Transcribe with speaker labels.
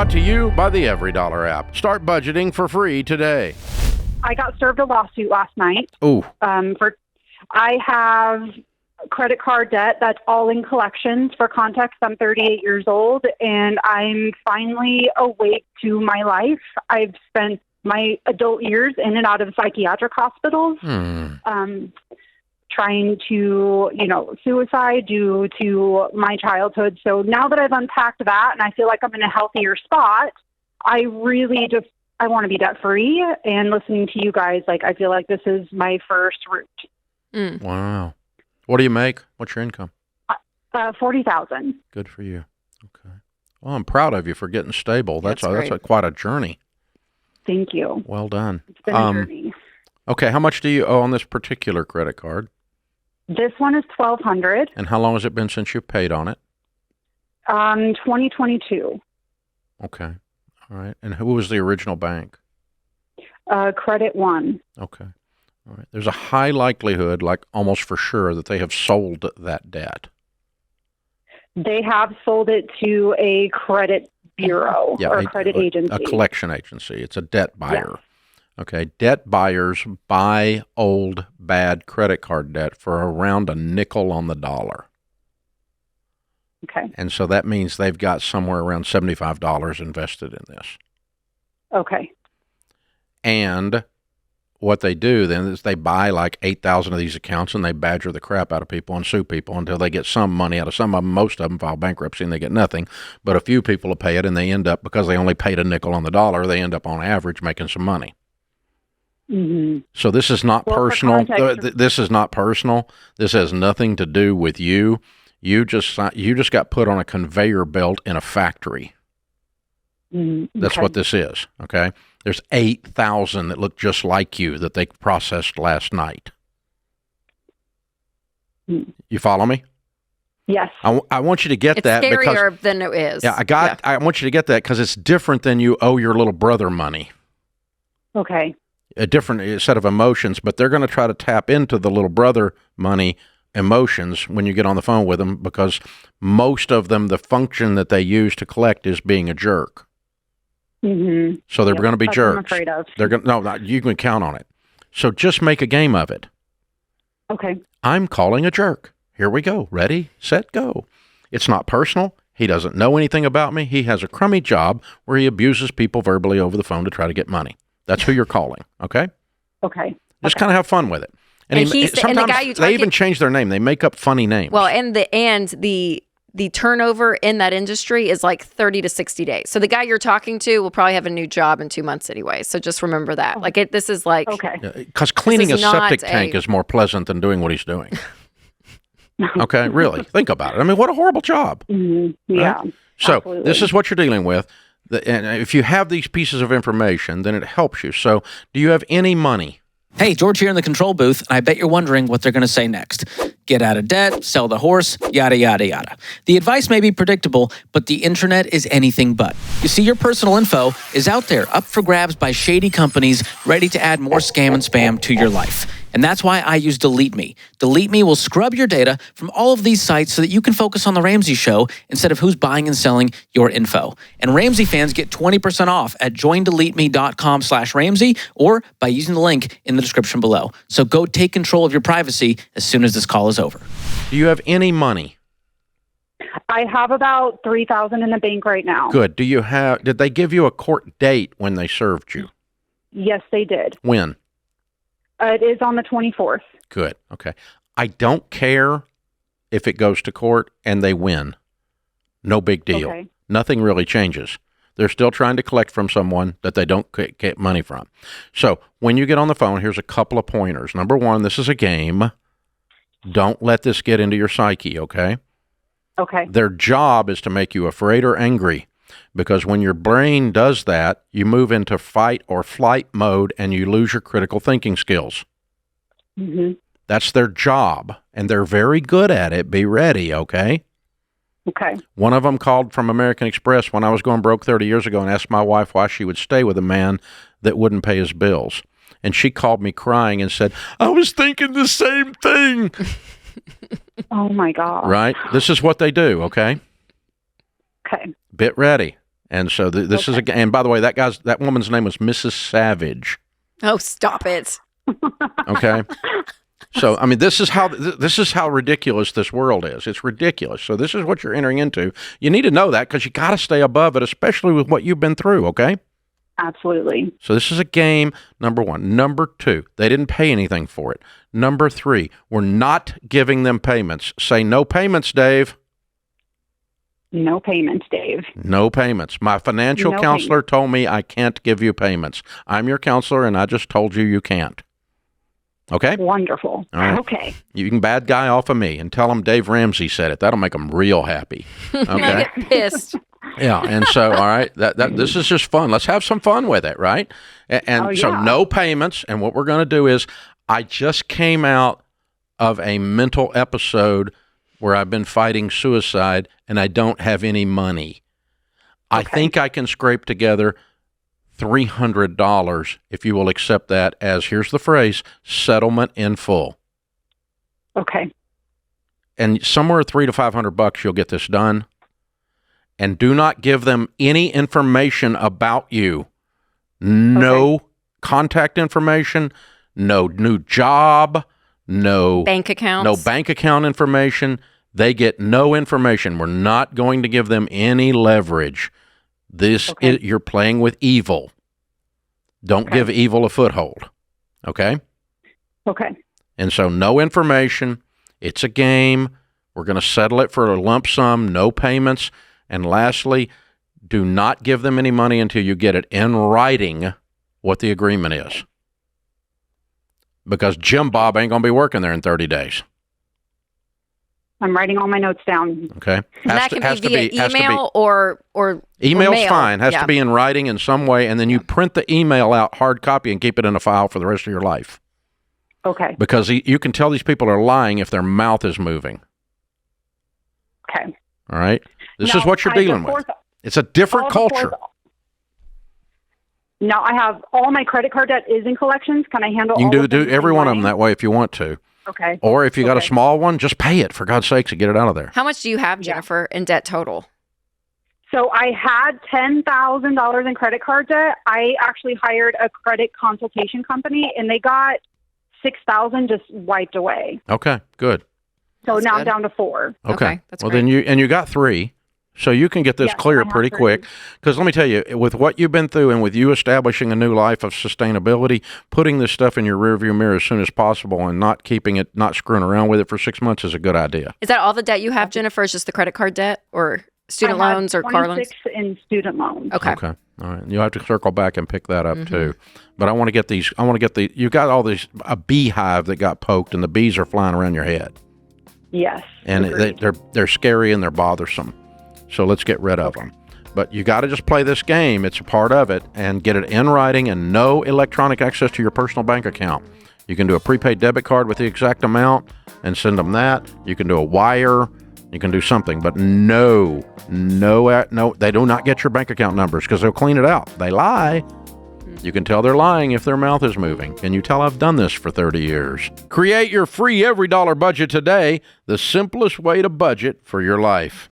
Speaker 1: Brought to you by the Every Dollar app. Start budgeting for free today.
Speaker 2: I got served a lawsuit last night.
Speaker 1: Ooh.
Speaker 2: I have credit card debt that's all in collections. For context, I'm 38 years old, and I'm finally awake to my life. I've spent my adult years in and out of psychiatric hospitals, trying to, suicide due to my childhood. So now that I've unpacked that and I feel like I'm in a healthier spot, I really I want to be debt free. And listening to you guys, I feel like this is my first route.
Speaker 1: Wow. What do you make? What's your income?
Speaker 2: $40,000.
Speaker 1: Good for you. Okay. Well, I'm proud of you for getting stable. That's quite a journey.
Speaker 2: Thank you.
Speaker 1: Well done.
Speaker 2: It's been a journey.
Speaker 1: Okay. How much do you owe on this particular credit card?
Speaker 2: This one is $1,200.
Speaker 1: And how long has it been since you paid on it?
Speaker 2: 2022.
Speaker 1: Okay. All right. And who was the original bank?
Speaker 2: Credit One.
Speaker 1: Okay. All right. There's a high likelihood, like almost for sure, that they have sold that debt.
Speaker 2: They have sold it to a credit bureau or a credit agency.
Speaker 1: A collection agency. It's a debt buyer. Yes. Okay. Debt buyers buy old, bad credit card debt for around a nickel on the dollar.
Speaker 2: Okay.
Speaker 1: And so that means they've got somewhere around $75 invested in this.
Speaker 2: Okay.
Speaker 1: And what they do then is they buy like 8,000 of these accounts and they badger the crap out of people and sue people until they get some money out of some of them. Most of them file bankruptcy and they get nothing. But a few people will pay it and they end up, because they only paid a nickel on the dollar, they end up on average making some money.
Speaker 2: Mm-hmm.
Speaker 1: So this is not personal. This is not personal. This has nothing to do with you. You just got put on a conveyor belt in a factory.
Speaker 2: Mm-hmm.
Speaker 1: That's what this is. Okay. There's 8,000 that look just like you that they processed last night.
Speaker 2: Mm-hmm.
Speaker 1: You follow me?
Speaker 2: Yes.
Speaker 1: I want you to get that.
Speaker 3: It's scarier than it is.
Speaker 1: Yeah, I want you to get that because it's different than you owe your little brother money.
Speaker 2: Okay.
Speaker 1: A different set of emotions, but they're going to try to tap into the little brother money emotions when you get on the phone with them, because most of them, the function that they use to collect is being a jerk.
Speaker 2: Mm-hmm.
Speaker 1: So they're going to be jerks.
Speaker 2: I'm afraid of.
Speaker 1: They're going no, you can count on it. So just make a game of it.
Speaker 2: Okay.
Speaker 1: I'm calling a jerk. Here we go. Ready, set, go. It's not personal. He doesn't know anything about me. He has a crummy job where he abuses people verbally over the phone to try to get money. That's who you're calling, okay?
Speaker 2: Okay.
Speaker 1: Just kind of have fun with it. And sometimes the guy they even change their name. They make up funny names.
Speaker 3: Well, and the turnover in that industry is like 30 to 60 days. So the guy you're talking to will probably have a new job in 2 months anyway. So just remember that. This is like...
Speaker 2: Okay.
Speaker 1: Because cleaning a septic tank is more pleasant than doing what he's doing. Okay, really. Think about it. I mean, what a horrible job.
Speaker 2: Mm-hmm. Yeah.
Speaker 1: Right? So
Speaker 2: absolutely.
Speaker 1: This is what you're dealing with. And if you have these pieces of information, then it helps you. So do you have any money?
Speaker 4: Hey, George here in the control booth, and I bet you're wondering what they're going to say next. Get out of debt, sell the horse, yada, yada, yada. The advice may be predictable, but the internet is anything but. You see, your personal info is out there, up for grabs by shady companies ready to add more scam and spam to your life. And that's why I use Delete Me. Delete Me will scrub your data from all of these sites so that you can focus on The Ramsey Show instead of who's buying and selling your info. And Ramsey fans get 20% off at joindeleteme.com/Ramsey or by using the link in the description below. So go take control of your privacy as soon as this call is over.
Speaker 1: Do you have any money?
Speaker 2: I have about $3,000 in the bank right now.
Speaker 1: Good. Did they give you a court date when they served you?
Speaker 2: Yes, they did.
Speaker 1: When?
Speaker 2: It is on the 24th.
Speaker 1: Good. Okay. I don't care if it goes to court and they win. No big deal.
Speaker 2: Okay.
Speaker 1: Nothing really changes. They're still trying to collect from someone that they don't get money from. So when you get on the phone, here's a couple of pointers. Number one, this is a game. Don't let this get into your psyche, okay?
Speaker 2: Okay.
Speaker 1: Their job is to make you afraid or angry, because when your brain does that, you move into fight or flight mode and you lose your critical thinking skills.
Speaker 2: Mm-hmm.
Speaker 1: That's their job, and they're very good at it. Be ready, okay?
Speaker 2: Okay.
Speaker 1: One of them called from American Express when I was going broke 30 years ago and asked my wife why she would stay with a man that wouldn't pay his bills. And she called me crying and said, I was thinking the same thing.
Speaker 2: Oh, my God.
Speaker 1: Right? This is what they do, okay?
Speaker 2: Okay.
Speaker 1: Get ready. And so this is and by the way, that woman's name was Mrs. Savage.
Speaker 3: Oh, stop it.
Speaker 1: Okay. So, I mean, this is how ridiculous this world is. It's ridiculous. So this is what you're entering into. You need to know that because you got to stay above it, especially with what you've been through, okay?
Speaker 2: Absolutely.
Speaker 1: So this is a game, number one. Number two, they didn't pay anything for it. Number three, we're not giving them payments. Say no payments, Dave.
Speaker 2: No payments, Dave.
Speaker 1: No payments. My financial counselor told me I can't give you payments. I'm your counselor, and I just told you can't. Okay?
Speaker 2: Wonderful.
Speaker 1: All right.
Speaker 2: Okay.
Speaker 1: You can bad guy off of me and tell them Dave Ramsey said it. That'll make them real happy. Okay?
Speaker 3: I get pissed.
Speaker 1: Yeah, and so, all right, this is just fun. Let's have some fun with it, right? And so no payments, and what we're going to do is I just came out of a mental episode where I've been fighting suicide, and I don't have any money. I think I can scrape together $300 if you will accept that as, here's the phrase, settlement in full.
Speaker 2: Okay.
Speaker 1: And somewhere $300 to $500 you'll get this done. And do not give them any information about you. No contact information, no new job, no
Speaker 3: bank accounts,
Speaker 1: no bank account information. They get no information. We're not going to give them any leverage. You're playing with evil. Don't give evil a foothold. Okay?
Speaker 2: Okay.
Speaker 1: And so no information. It's a game. We're going to settle it for a lump sum, no payments. And lastly, do not give them any money until you get it in writing what the agreement is. Because Jim Bob ain't going to be working there in 30 days.
Speaker 2: I'm writing all my notes down.
Speaker 1: Okay.
Speaker 3: And that can be via email or
Speaker 1: email's
Speaker 3: mail.
Speaker 1: Fine. Has to be in writing in some way, and then you print the email out hard copy and keep it in a file for the rest of your life.
Speaker 2: Okay.
Speaker 1: Because you can tell these people are lying if their mouth is moving.
Speaker 2: Okay.
Speaker 1: All right? This is what you're dealing with. It's a different culture.
Speaker 2: Now, I have all my credit card debt is in collections. Can I handle
Speaker 1: You
Speaker 2: all
Speaker 1: can
Speaker 2: of
Speaker 1: do
Speaker 2: them
Speaker 1: every
Speaker 2: in
Speaker 1: one of
Speaker 2: writing?
Speaker 1: them that way if you want to.
Speaker 2: Okay.
Speaker 1: Or if you got a small one, just pay it, for God's sakes, and get it out of there.
Speaker 3: How much do you have, Jennifer, in debt total?
Speaker 2: So I had $10,000 in credit card debt. I actually hired a credit consultation company, and they got $6,000 just wiped away.
Speaker 1: Okay, good.
Speaker 2: So
Speaker 3: That's
Speaker 2: now
Speaker 3: good.
Speaker 2: I'm down to $4,000.
Speaker 1: Okay.
Speaker 3: That's
Speaker 1: well,
Speaker 3: great.
Speaker 1: then you got 3. So you can get this
Speaker 2: Yes,
Speaker 1: clear
Speaker 2: I have
Speaker 1: pretty
Speaker 2: 3.
Speaker 1: quick. Because let me tell you, with what you've been through and with you establishing a new life of sustainability, putting this stuff in your rearview mirror as soon as possible and not keeping it, not screwing around with it for 6 months is a good idea.
Speaker 3: Is that all the debt you have, Jennifer? Is just the credit card debt or student loans or car loans?
Speaker 2: 26 in student loans.
Speaker 3: Okay.
Speaker 1: Okay. All right. You'll have to circle back and pick that up too. But I want to get these, you got all these, a beehive that got poked and the bees are flying around your head.
Speaker 2: Yes.
Speaker 1: And they're scary and they're bothersome. So let's get rid of them. But you got to just play this game. It's a part of it, and get it in writing and no electronic access to your personal bank account. You can do a prepaid debit card with the exact amount and send them that. You can do a wire. You can do something, but no, they do not get your bank account numbers because they'll clean it out. They lie. You can tell they're lying if their mouth is moving. Can you tell I've done this for 30 years? Create your free every dollar budget today, the simplest way to budget for your life.